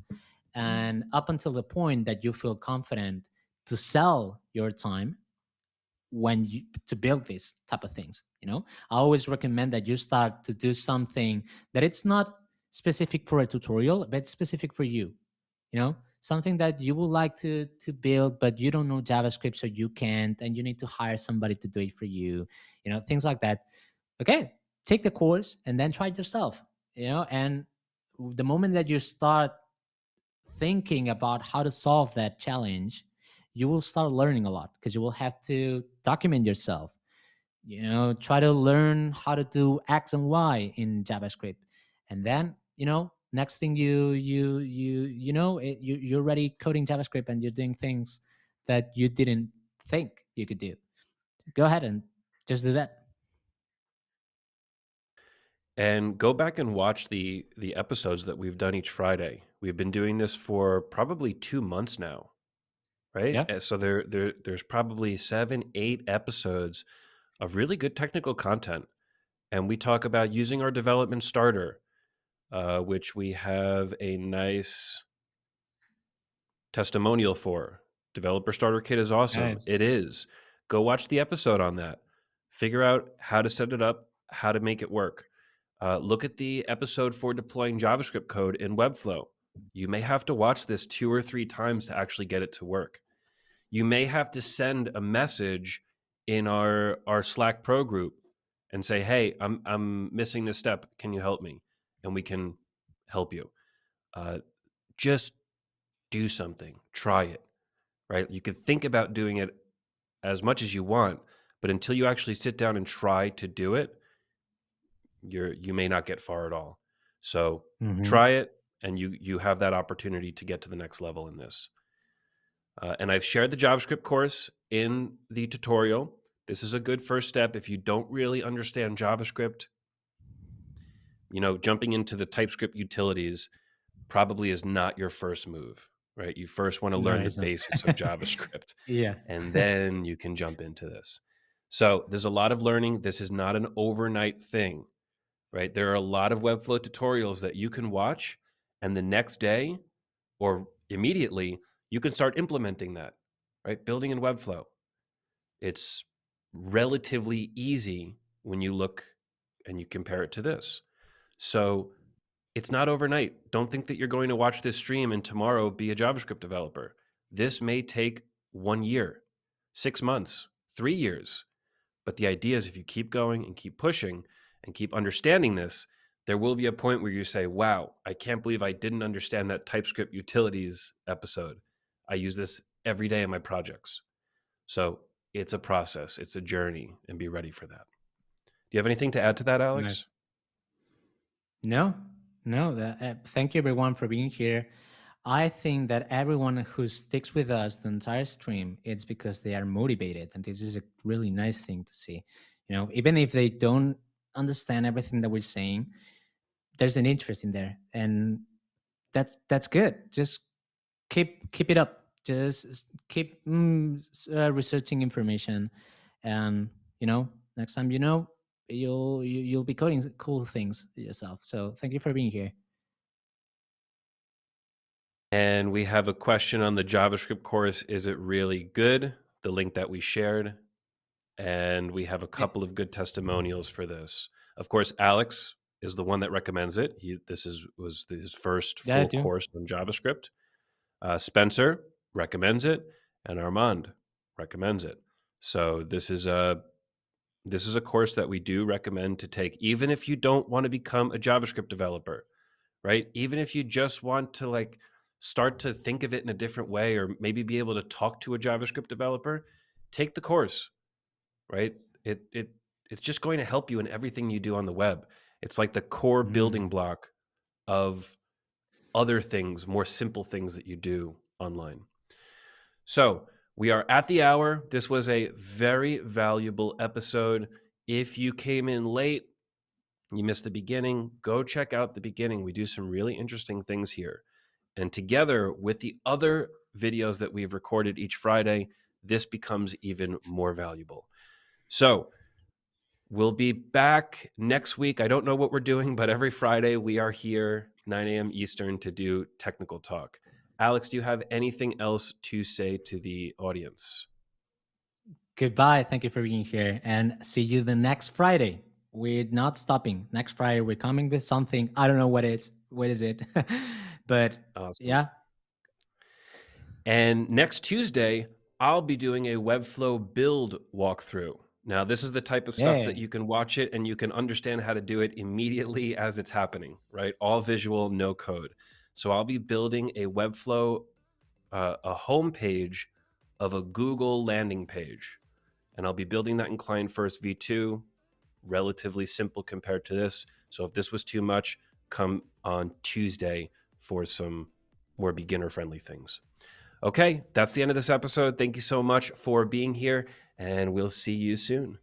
And up until the point that you feel confident to sell your time when you to build these type of things, I always recommend that you start to do something that it's not specific for a tutorial, but it's specific for you, something that you would like to build, but you don't know JavaScript, so you can't, and you need to hire somebody to do it for you, things like that. Okay, take the course and then try it yourself, and the moment that you start thinking about how to solve that challenge, you will start learning a lot because you will have to document yourself, try to learn how to do X and Y in JavaScript. And then, next thing you're already coding JavaScript and you're doing things that you didn't think you could do. Go ahead and just do that. And go back and watch the episodes that we've done each Friday. We've been doing this for probably 2 months now, right? Yeah. So there's probably 7, 8 episodes of really good technical content, and we talk about using our development starter, which we have a nice testimonial for. Developer Starter Kit is awesome. Nice. It is. Go watch the episode on that. Figure out how to set it up, how to make it work. Look at the episode for deploying JavaScript code in Webflow. You may have to watch this 2 or 3 times to actually get it to work. You may have to send a message in our Slack Pro group and say, "Hey, I'm missing this step. Can you help me?" And we can help you. Just do something. Try it. Right? You could think about doing it as much as you want, but until you actually sit down and try to do it, you may not get far at all. So Hmm. try it, and you have that opportunity to get to the next level in this. And I've shared the JavaScript course in the tutorial. This is a good first step if you don't really understand JavaScript. Jumping into the TypeScript utilities probably is not your first move, right? You first want to No, learn the it's not. basics of JavaScript, Yeah. and then you can jump into this. So there's a lot of learning. This is not an overnight thing, right? There are a lot of Webflow tutorials that you can watch, and the next day or immediately, you can start implementing that, right? Building in Webflow. It's relatively easy when you look and you compare it to this. So it's not overnight. Don't think that you're going to watch this stream and tomorrow be a JavaScript developer. This may take 1 year, 6 months, 3 years. But the idea is if you keep going and keep pushing and keep understanding this, there will be a point where you say, wow, I can't believe I didn't understand that TypeScript utilities episode. I use this every day in my projects. So it's a process, it's a journey, and be ready for that. Do you have anything to add to that, Alex? Nice. No, no. Thank you, everyone, for being here. I think that everyone who sticks with us the entire stream, it's because they are motivated, and this is a really nice thing to see. Even if they don't understand everything that we're saying, there's an interest in there, and that's good. Just keep it up. Just keep researching information, and next time you'll be coding cool things yourself. So thank you for being here. And we have a question on the JavaScript course. Is it really good? The link that we shared. And we have a Yeah, couple of good testimonials for this. Of course, Alex is the one that recommends it. Was his first yeah, I full do. course on JavaScript. Spencer recommends it, and Armand recommends it. So this is a course that we do recommend to take, even if you don't want to become a JavaScript developer, right? Even if you just want to start to think of it in a different way, or maybe be able to talk to a JavaScript developer, take the course, right? It's just going to help you in everything you do on the web. It's like the core Mm. building block of other things, more simple things that you do online. So we are at the hour. This was a very valuable episode. If you came in late, you missed the beginning, go check out the beginning. We do some really interesting things here. And together with the other videos that we've recorded each Friday, this becomes even more valuable. So we'll be back next week. I don't know what we're doing, but every Friday we are here, 9 a.m. Eastern, to do technical talk. Alex, do you have anything else to say to the audience? Goodbye. Thank you for being here, and see you the next Friday. We're not stopping. Next Friday, we're coming with something. I don't know what it's. What is it? But Awesome. yeah. And next Tuesday, I'll be doing a Webflow build walkthrough. Now, this is the type of stuff that Yeah. you can watch it and you can understand how to do it immediately as it's happening, right? All visual, no code. So I'll be building a Webflow, a home page of a Google landing page. And I'll be building that in Client First V2, relatively simple compared to this. So if this was too much, come on Tuesday for some more beginner-friendly things. Okay, that's the end of this episode. Thank you so much for being here, and we'll see you soon.